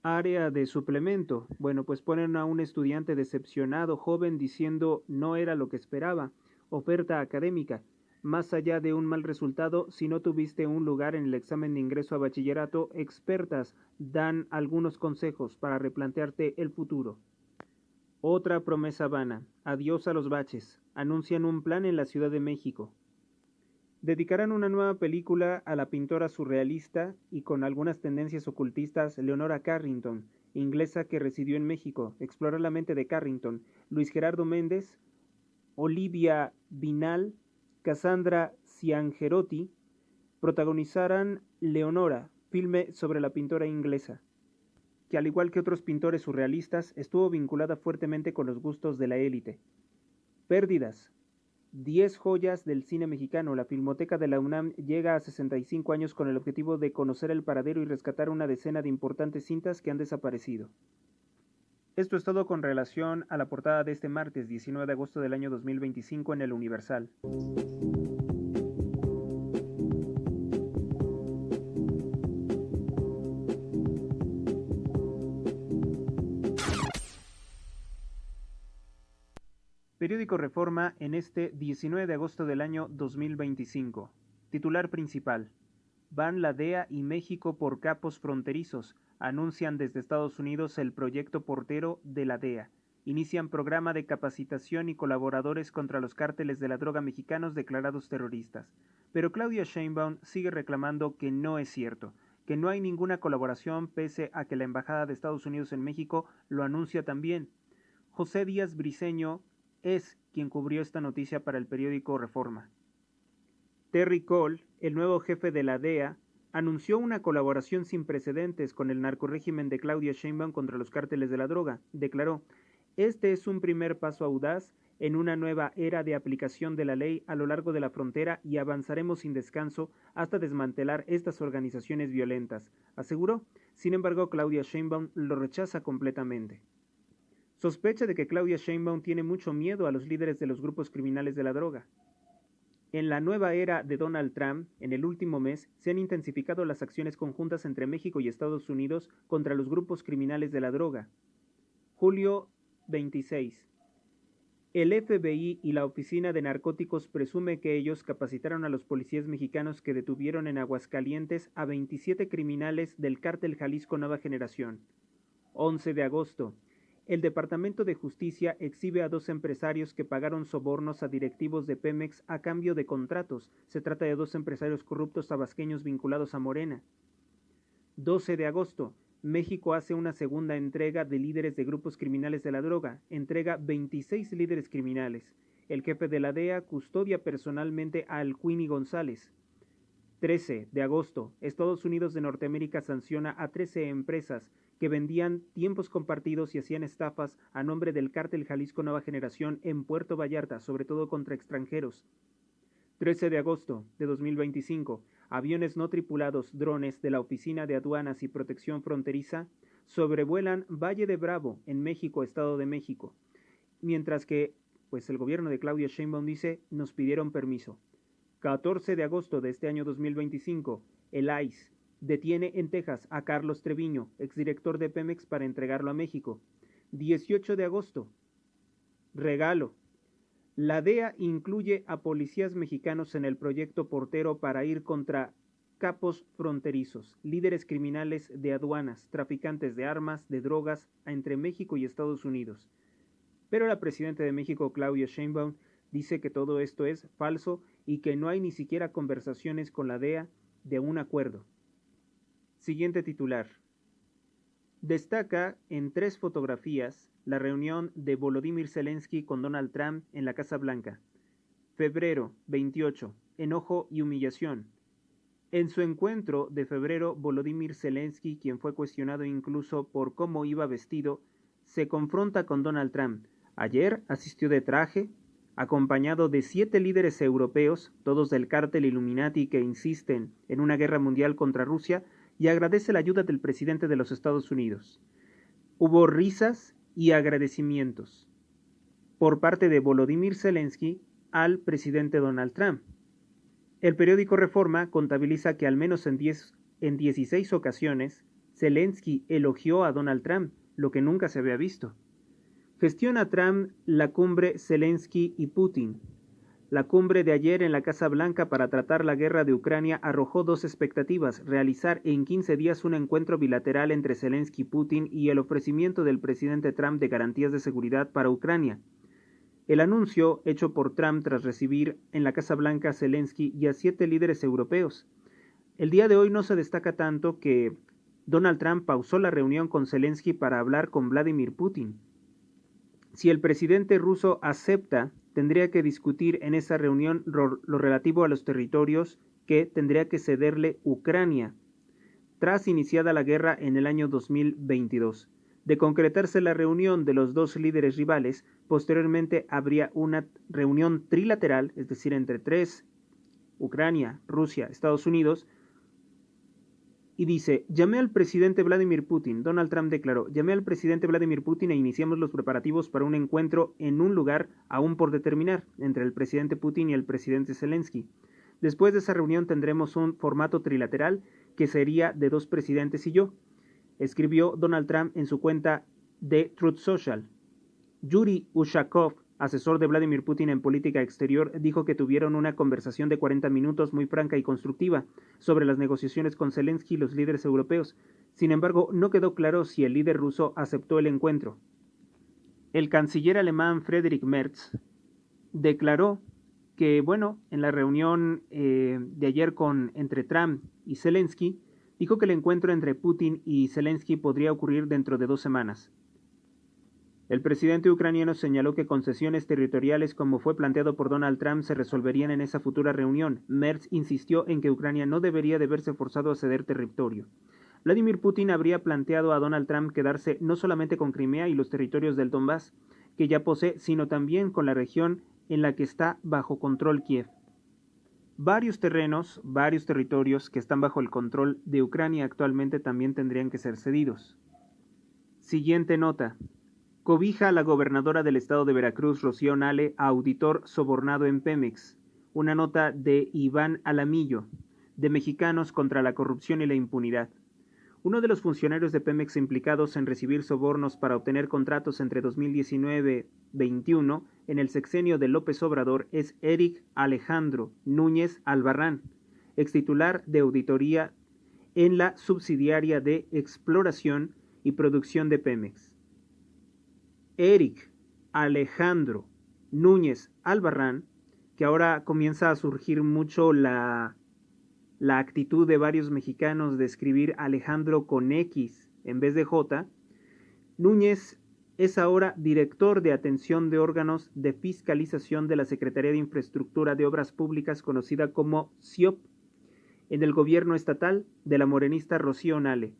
Área de suplemento. Bueno, pues ponen a un estudiante decepcionado joven diciendo no era lo que esperaba. Oferta académica. Más allá de un mal resultado, si no tuviste un lugar en el examen de ingreso a bachillerato, expertas dan algunos consejos para replantearte el futuro. Otra promesa vana. Adiós a los baches. Anuncian un plan en la Ciudad de México. Dedicarán una nueva película a la pintora surrealista y con algunas tendencias ocultistas Leonora Carrington, inglesa que residió en México. Explora la mente de Carrington. Luis Gerardo Méndez, Olivia Vinal, Cassandra Ciangerotti protagonizarán Leonora, filme sobre la pintora inglesa, que al igual que otros pintores surrealistas estuvo vinculada fuertemente con los gustos de la élite. Pérdidas. 10 joyas del cine mexicano. La Filmoteca de la UNAM llega a 65 años con el objetivo de conocer el paradero y rescatar una decena de importantes cintas que han desaparecido. Esto es todo con relación a la portada de este martes 19 de agosto del año 2025 en El Universal. Periódico Reforma en este 19 de agosto del año 2025. Titular principal. Van la DEA y México por capos fronterizos. Anuncian desde Estados Unidos el proyecto Portero de la DEA. Inician programa de capacitación y colaboradores contra los cárteles de la droga mexicanos declarados terroristas. Pero Claudia Sheinbaum sigue reclamando que no es cierto, que no hay ninguna colaboración pese a que la Embajada de Estados Unidos en México lo anuncia también. José Díaz Briceño es quien cubrió esta noticia para el periódico Reforma. Terry Cole, el nuevo jefe de la DEA, anunció una colaboración sin precedentes con el narcorrégimen de Claudia Sheinbaum contra los cárteles de la droga. Declaró: "Este es un primer paso audaz en una nueva era de aplicación de la ley a lo largo de la frontera y avanzaremos sin descanso hasta desmantelar estas organizaciones violentas", aseguró. Sin embargo, Claudia Sheinbaum lo rechaza completamente. Sospecha de que Claudia Sheinbaum tiene mucho miedo a los líderes de los grupos criminales de la droga. En la nueva era de Donald Trump, en el último mes, se han intensificado las acciones conjuntas entre México y Estados Unidos contra los grupos criminales de la droga. Julio 26. El FBI y la Oficina de Narcóticos presume que ellos capacitaron a los policías mexicanos que detuvieron en Aguascalientes a 27 criminales del cártel Jalisco Nueva Generación. 11 de agosto. El Departamento de Justicia exhibe a 2 empresarios que pagaron sobornos a directivos de Pemex a cambio de contratos. Se trata de 2 empresarios corruptos tabasqueños vinculados a Morena. 12 de agosto. México hace una segunda entrega de líderes de grupos criminales de la droga. Entrega 26 líderes criminales. El jefe de la DEA custodia personalmente a Alcuini González. 13 de agosto. Estados Unidos de Norteamérica sanciona a 13 empresas que vendían tiempos compartidos y hacían estafas a nombre del cártel Jalisco Nueva Generación en Puerto Vallarta, sobre todo contra extranjeros. 13 de agosto de 2025. Aviones no tripulados, drones de la Oficina de Aduanas y Protección Fronteriza sobrevuelan Valle de Bravo, en México, Estado de México. Mientras que, el gobierno de Claudia Sheinbaum dice, nos pidieron permiso. 14 de agosto de este año 2025, el ICE detiene en Texas a Carlos Treviño, exdirector de Pemex, para entregarlo a México. 18 de agosto, regalo. La DEA incluye a policías mexicanos en el proyecto Portero para ir contra capos fronterizos, líderes criminales de aduanas, traficantes de armas, de drogas, entre México y Estados Unidos. Pero la presidenta de México, Claudia Sheinbaum, dice que todo esto es falso y que no hay ni siquiera conversaciones con la DEA de un acuerdo. Siguiente titular. Destaca en 3 fotografías la reunión de Volodymyr Zelensky con Donald Trump en la Casa Blanca. Febrero 28. Enojo y humillación. En su encuentro de febrero, Volodymyr Zelensky, quien fue cuestionado incluso por cómo iba vestido, se confronta con Donald Trump. Ayer asistió de traje, acompañado de 7 líderes europeos, todos del cártel Illuminati que insisten en una guerra mundial contra Rusia, y agradece la ayuda del presidente de los Estados Unidos. Hubo risas y agradecimientos por parte de Volodymyr Zelensky al presidente Donald Trump. El periódico Reforma contabiliza que al menos en 16 ocasiones Zelensky elogió a Donald Trump, lo que nunca se había visto. Gestiona Trump la cumbre Zelensky y Putin. La cumbre de ayer en la Casa Blanca para tratar la guerra de Ucrania arrojó 2 expectativas: realizar en 15 días un encuentro bilateral entre Zelensky y Putin y el ofrecimiento del presidente Trump de garantías de seguridad para Ucrania. El anuncio hecho por Trump tras recibir en la Casa Blanca a Zelensky y a 7 líderes europeos. El día de hoy no se destaca tanto que Donald Trump pausó la reunión con Zelensky para hablar con Vladimir Putin. Si el presidente ruso acepta, tendría que discutir en esa reunión lo relativo a los territorios que tendría que cederle Ucrania, tras iniciada la guerra en el año 2022. De concretarse la reunión de los 2 líderes rivales, posteriormente habría una reunión trilateral, es decir, entre 3, Ucrania, Rusia, Estados Unidos. Y dice: llamé al presidente Vladimir Putin. Donald Trump declaró: llamé al presidente Vladimir Putin e iniciamos los preparativos para un encuentro en un lugar aún por determinar entre el presidente Putin y el presidente Zelensky. Después de esa reunión tendremos un formato trilateral que sería de 2 presidentes y yo, escribió Donald Trump en su cuenta de Truth Social. Yuri Ushakov, asesor de Vladimir Putin en política exterior, dijo que tuvieron una conversación de 40 minutos muy franca y constructiva sobre las negociaciones con Zelensky y los líderes europeos. Sin embargo, no quedó claro si el líder ruso aceptó el encuentro. El canciller alemán Friedrich Merz declaró que, en la reunión de ayer entre Trump y Zelensky, dijo que el encuentro entre Putin y Zelensky podría ocurrir dentro de 2 semanas. El presidente ucraniano señaló que concesiones territoriales como fue planteado por Donald Trump se resolverían en esa futura reunión. Merz insistió en que Ucrania no debería de verse forzado a ceder territorio. Vladimir Putin habría planteado a Donald Trump quedarse no solamente con Crimea y los territorios del Donbass, que ya posee, sino también con la región en la que está bajo control Kiev. Varios terrenos, varios territorios que están bajo el control de Ucrania actualmente también tendrían que ser cedidos. Siguiente nota. Cobija a la gobernadora del estado de Veracruz, Rocío Nale, a auditor sobornado en Pemex. Una nota de Iván Alamillo, de Mexicanos contra la Corrupción y la Impunidad. Uno de los funcionarios de Pemex implicados en recibir sobornos para obtener contratos entre 2019-21 en el sexenio de López Obrador es Eric Alejandro Núñez Albarrán, extitular de auditoría en la subsidiaria de Exploración y Producción de Pemex. Eric Alejandro Núñez Albarrán, que ahora comienza a surgir mucho la actitud de varios mexicanos de escribir Alejandro con X en vez de J, Núñez es ahora director de atención de órganos de fiscalización de la Secretaría de Infraestructura de Obras Públicas, conocida como SIOP, en el gobierno estatal de la morenista Rocío Nale.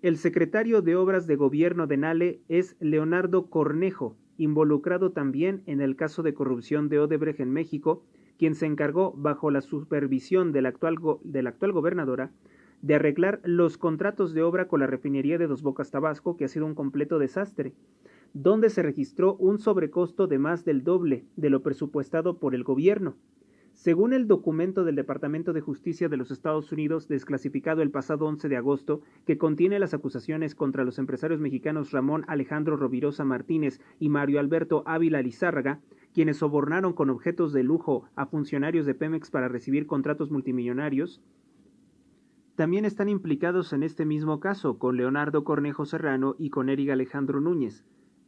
El secretario de Obras de Gobierno de Nale es Leonardo Cornejo, involucrado también en el caso de corrupción de Odebrecht en México, quien se encargó, bajo la supervisión de la actual gobernadora, de arreglar los contratos de obra con la refinería de Dos Bocas, Tabasco, que ha sido un completo desastre, donde se registró un sobrecosto de más del doble de lo presupuestado por el gobierno. Según el documento del Departamento de Justicia de los Estados Unidos, desclasificado el pasado 11 de agosto, que contiene las acusaciones contra los empresarios mexicanos Ramón Alejandro Rovirosa Martínez y Mario Alberto Ávila Lizárraga, quienes sobornaron con objetos de lujo a funcionarios de Pemex para recibir contratos multimillonarios, también están implicados en este mismo caso con Leonardo Cornejo Serrano y con Eric Alejandro Núñez.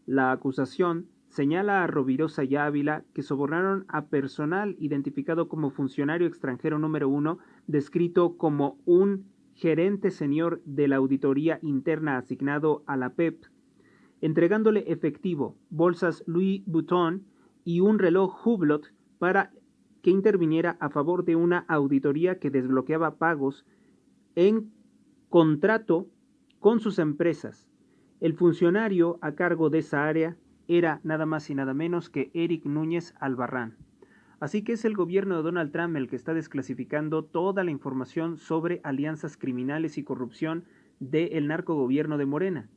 La acusación señala a Rovirosa y Ávila que sobornaron a personal identificado como funcionario extranjero número 1, descrito como un gerente senior de la auditoría interna asignado a la PEP, entregándole efectivo, bolsas Louis Vuitton y un reloj Hublot para que interviniera a favor de una auditoría que desbloqueaba pagos en contrato con sus empresas. El funcionario a cargo de esa área era nada más y nada menos que Eric Núñez Albarrán. Así que es el gobierno de Donald Trump el que está desclasificando toda la información sobre alianzas criminales y corrupción del narcogobierno de Morena.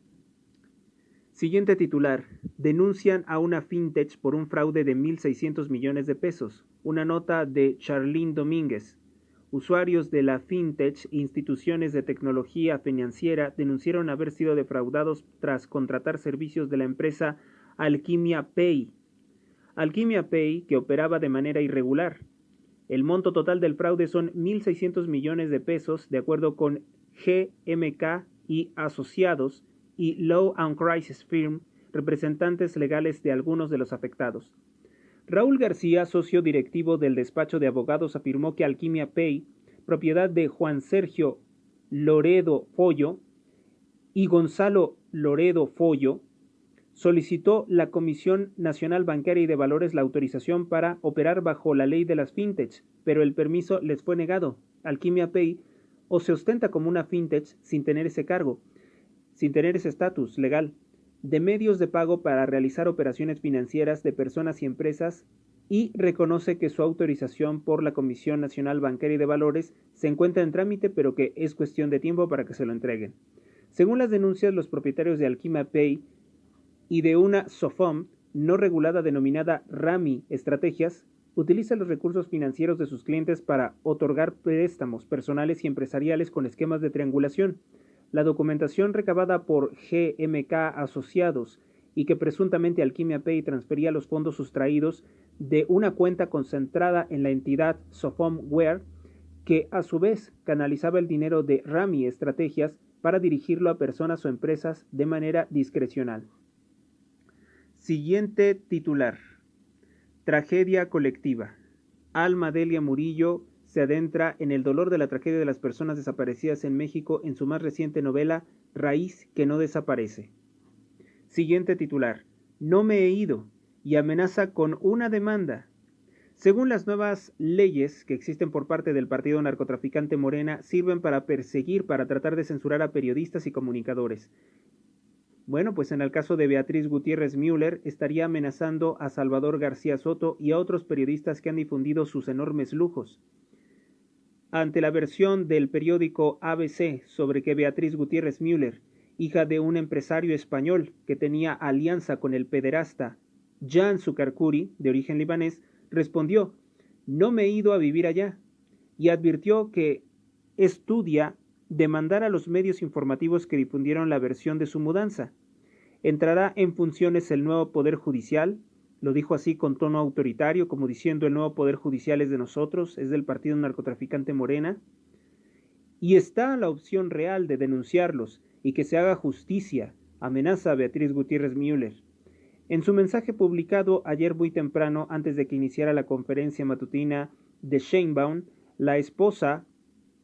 Siguiente titular. Denuncian a una fintech por un fraude de 1.600 millones de pesos. Una nota de Charlene Domínguez. Usuarios de la fintech, instituciones de tecnología financiera, denunciaron haber sido defraudados tras contratar servicios de la empresa Alquimia Pay. Alquimia Pay, que operaba de manera irregular. El monto total del fraude son 1.600 millones de pesos, de acuerdo con GMK y Asociados y Law and Crisis Firm, representantes legales de algunos de los afectados. Raúl García, socio directivo del despacho de abogados, afirmó que Alquimia Pay, propiedad de Juan Sergio Loredo Follo y Gonzalo Loredo Follo, solicitó la Comisión Nacional Bancaria y de Valores la autorización para operar bajo la ley de las fintech, pero el permiso les fue negado. Alquimia Pay o se ostenta como una fintech sin tener ese cargo, sin tener ese estatus legal, de medios de pago para realizar operaciones financieras de personas y empresas, y reconoce que su autorización por la Comisión Nacional Bancaria y de Valores se encuentra en trámite, pero que es cuestión de tiempo para que se lo entreguen. Según las denuncias, los propietarios de Alquimia Pay y de una SOFOM no regulada denominada Rami Estrategias, utilizan los recursos financieros de sus clientes para otorgar préstamos personales y empresariales con esquemas de triangulación. La documentación recabada por GMK Asociados y que presuntamente Alquimia Pay transfería los fondos sustraídos de una cuenta concentrada en la entidad Sofomware, que a su vez canalizaba el dinero de Rami Estrategias para dirigirlo a personas o empresas de manera discrecional. Siguiente titular. Tragedia colectiva. Alma Delia Murillo se adentra en el dolor de la tragedia de las personas desaparecidas en México en su más reciente novela, Raíz que no desaparece. Siguiente titular. no me he ido y amenaza con una demanda. Según las nuevas leyes que existen por parte del partido narcotraficante Morena, sirven para perseguir, para tratar de censurar a periodistas y comunicadores. Bueno, pues en el caso de Beatriz Gutiérrez Müller, estaría amenazando a Salvador García Soto y a otros periodistas que han difundido sus enormes lujos. Ante la versión del periódico ABC sobre que Beatriz Gutiérrez Müller, hija de un empresario español que tenía alianza con el pederasta Jan Sukarkuri, de origen libanés, respondió: no me he ido a vivir allá, y advirtió que estudia demandar a los medios informativos que difundieron la versión de su mudanza. Entrará en funciones el nuevo Poder Judicial, lo dijo así con tono autoritario, como diciendo el nuevo Poder Judicial es de nosotros, es del partido narcotraficante Morena, y está la opción real de denunciarlos y que se haga justicia, amenaza a Beatriz Gutiérrez Müller. En su mensaje publicado ayer muy temprano, antes de que iniciara la conferencia matutina de Sheinbaum, la esposa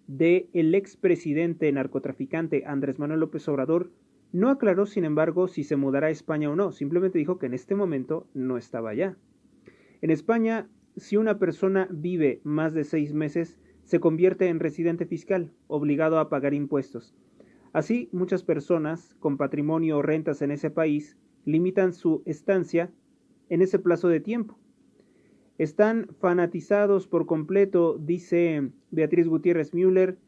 del expresidente narcotraficante Andrés Manuel López Obrador no aclaró, sin embargo, si se mudará a España o no, simplemente dijo que en este momento no estaba allá. En España, si una persona vive más de 6 meses, se convierte en residente fiscal, obligado a pagar impuestos. Así, muchas personas con patrimonio o rentas en ese país limitan su estancia en ese plazo de tiempo. Están fanatizados por completo, dice Beatriz Gutiérrez Müller,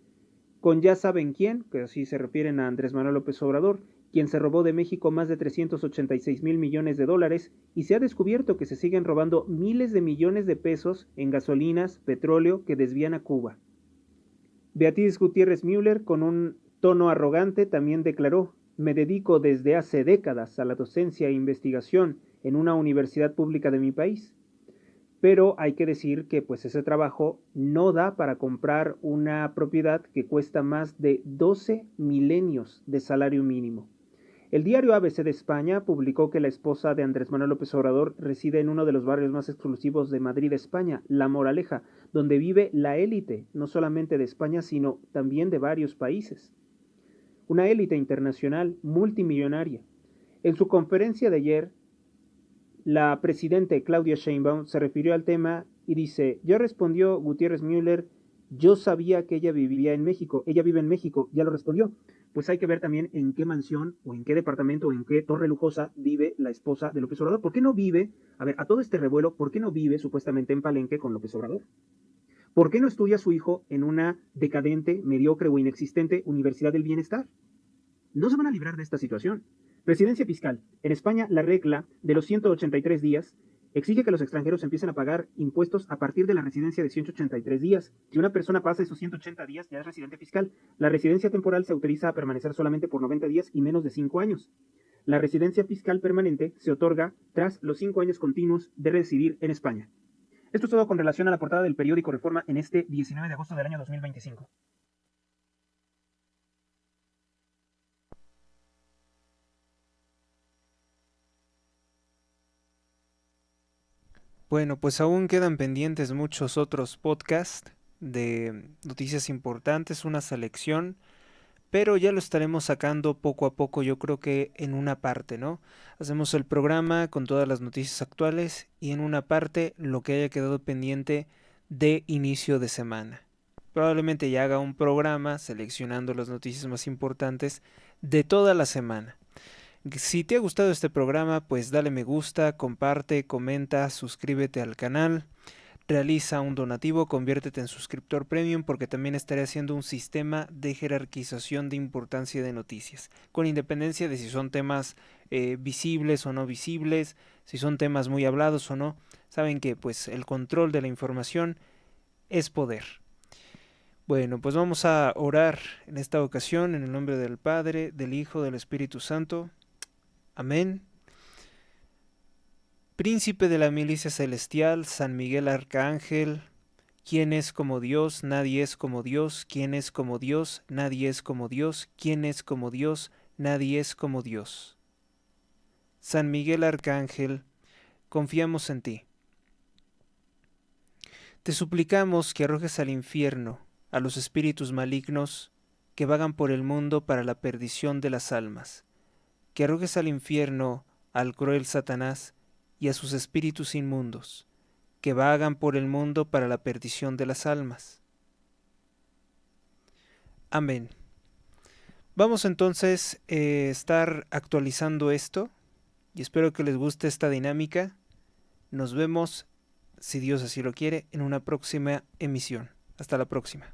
con ya saben quién, que así se refieren a Andrés Manuel López Obrador, quien se robó de México más de 386,000 millones de dólares, y se ha descubierto que se siguen robando miles de millones de pesos en gasolinas, petróleo que desvían a Cuba. Beatriz Gutiérrez Müller, con un tono arrogante, también declaró: me dedico desde hace décadas a la docencia e investigación en una universidad pública de mi país. Pero hay que decir que pues ese trabajo no da para comprar una propiedad que cuesta más de 12 milenios de salario mínimo. El diario ABC de España publicó que la esposa de Andrés Manuel López Obrador reside en uno de los barrios más exclusivos de Madrid, España, La Moraleja, donde vive la élite, no solamente de España, sino también de varios países. Una élite internacional multimillonaria. En su conferencia de ayer, la presidenta Claudia Sheinbaum se refirió al tema y dice: ya respondió Gutiérrez Müller, yo sabía que ella vivía en México, ella vive en México, ya lo respondió. Pues hay que ver también en qué mansión o en qué departamento o en qué torre lujosa vive la esposa de López Obrador. ¿Por qué no vive, a todo este revuelo, por qué no vive supuestamente en Palenque con López Obrador? ¿Por qué no estudia su hijo en una decadente, mediocre o inexistente Universidad del Bienestar? No se van a librar de esta situación. Residencia fiscal. En España, la regla de los 183 días exige que los extranjeros empiecen a pagar impuestos a partir de la residencia de 183 días. Si una persona pasa esos 180 días, ya es residente fiscal. La residencia temporal se autoriza a permanecer solamente por 90 días y menos de 5 años. La residencia fiscal permanente se otorga tras los 5 años continuos de residir en España. Esto es todo con relación a la portada del periódico Reforma en este 19 de agosto del año 2025. Bueno, pues aún quedan pendientes muchos otros podcasts de noticias importantes, una selección, pero ya lo estaremos sacando poco a poco, yo creo que en una parte, ¿no? Hacemos el programa con todas las noticias actuales y en una parte lo que haya quedado pendiente de inicio de semana. Probablemente ya haga un programa seleccionando las noticias más importantes de toda la semana. Si te ha gustado este programa, pues dale me gusta, comparte, comenta, suscríbete al canal, realiza un donativo, conviértete en suscriptor premium porque también estaré haciendo un sistema de jerarquización de importancia de noticias, con independencia de si son temas visibles o no visibles, si son temas muy hablados o no. Saben que pues el control de la información es poder. Bueno, pues vamos a orar en esta ocasión en el nombre del Padre, del Hijo, del Espíritu Santo. Amén. Príncipe de la milicia celestial, San Miguel Arcángel, ¿quién es como Dios? Nadie es como Dios. ¿Quién es como Dios? Nadie es como Dios. ¿Quién es como Dios? Nadie es como Dios. San Miguel Arcángel, confiamos en ti. Te suplicamos que arrojes al infierno a los espíritus malignos que vagan por el mundo para la perdición de las almas, que arrojes al infierno al cruel Satanás y a sus espíritus inmundos, que vagan por el mundo para la perdición de las almas. Amén. Vamos entonces a estar actualizando esto y espero que les guste esta dinámica. Nos vemos, si Dios así lo quiere, en una próxima emisión. Hasta la próxima.